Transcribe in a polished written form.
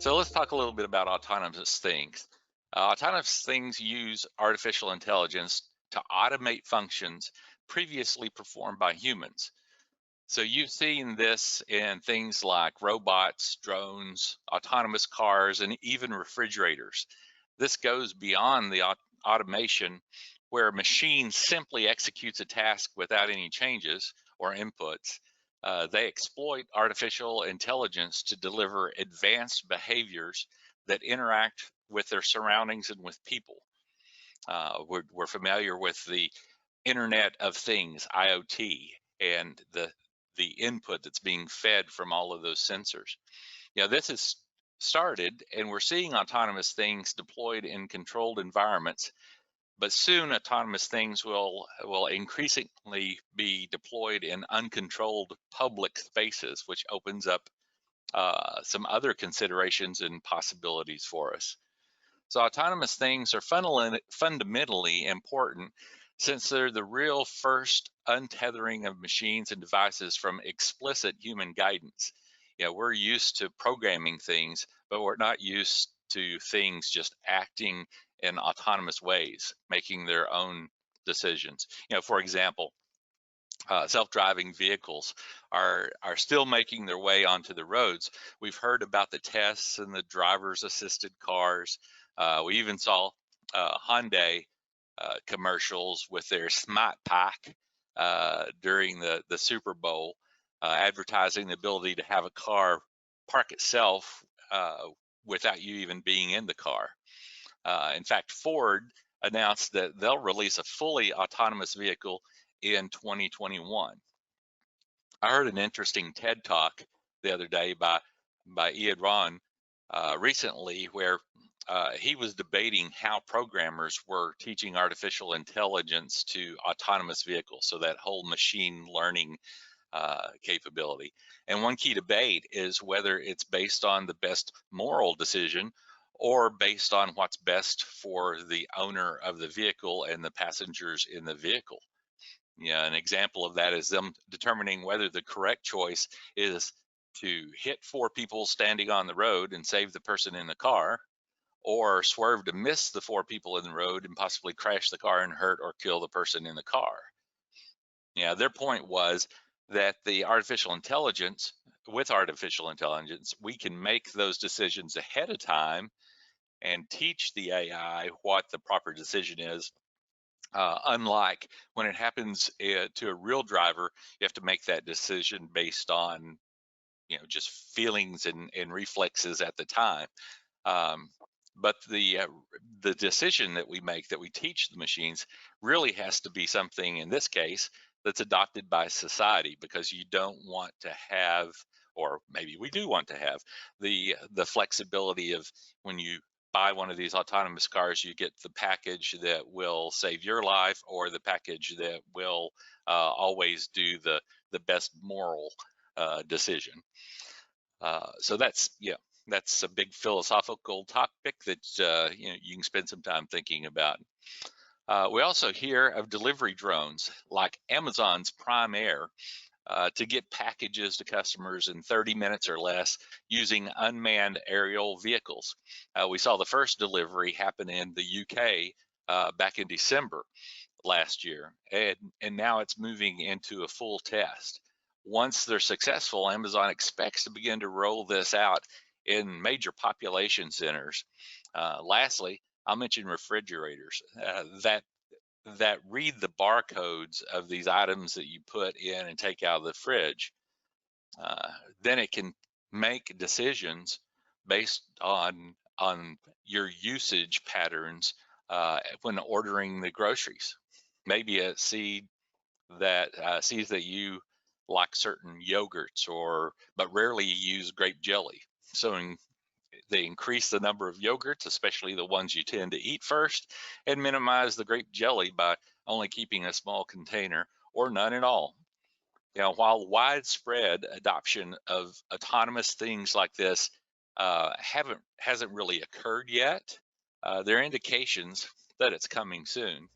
So let's talk a little bit about autonomous things. Autonomous things use artificial intelligence to automate functions previously performed by humans. So you've seen this in things like robots, drones, autonomous cars, and even refrigerators. This goes beyond the automation where a machine simply executes a task without any changes or inputs. They exploit artificial intelligence to deliver advanced behaviors that interact with their surroundings and with people. We're familiar with the Internet of Things, IoT, and the input that's being fed from all of those sensors. This has started, and we're seeing autonomous things deployed in controlled environments, but soon autonomous things will increasingly be deployed in uncontrolled public spaces, which opens up some other considerations and possibilities for us. So autonomous things are fundamentally important since they're the real first untethering of machines and devices from explicit human guidance. We're used to programming things, but we're not used to things just acting in autonomous ways, making their own decisions. For example, self-driving vehicles are still making their way onto the roads. We've heard about the tests and the driver's assisted cars. We even saw Hyundai commercials with their Smart Pack during the Super Bowl, advertising the ability to have a car park itself without you even being in the car. In fact, Ford announced that they'll release a fully autonomous vehicle in 2021. I heard an interesting TED talk the other day by Ian Ron recently, where he was debating how programmers were teaching artificial intelligence to autonomous vehicles, so that whole machine learning capability. And one key debate is whether it's based on the best moral decision or based on what's best for the owner of the vehicle and the passengers in the vehicle. An example of that is them determining whether the correct choice is to hit four people standing on the road and save the person in the car, or swerve to miss the four people in the road and possibly crash the car and hurt or kill the person in the car. Their point was that with artificial intelligence, we can make those decisions ahead of time and teach the AI what the proper decision is. Unlike when it happens to a real driver, you have to make that decision based on, just feelings and reflexes at the time. But the decision that we make, that we teach the machines, really has to be something, in this case, that's adopted by society, because you don't want to have, or maybe we do want to have, the flexibility of when you buy one of these autonomous cars, you get the package that will save your life, or the package that will always do the best moral decision. So that's a big philosophical topic that you can spend some time thinking about. We also hear of delivery drones like Amazon's Prime Air to get packages to customers in 30 minutes or less using unmanned aerial vehicles. We saw the first delivery happen in the UK back in December last year, and now it's moving into a full test. Once they're successful, Amazon expects to begin to roll this out in major population centers. Lastly, I'll mention refrigerators that read the barcodes of these items that you put in and take out of the fridge. Then it can make decisions based on your usage patterns when ordering the groceries. Maybe it sees that you like certain yogurts, but rarely use grape jelly. So they increase the number of yogurts, especially the ones you tend to eat first, and minimize the grape jelly by only keeping a small container or none at all. While widespread adoption of autonomous things like this hasn't really occurred yet, there are indications that it's coming soon.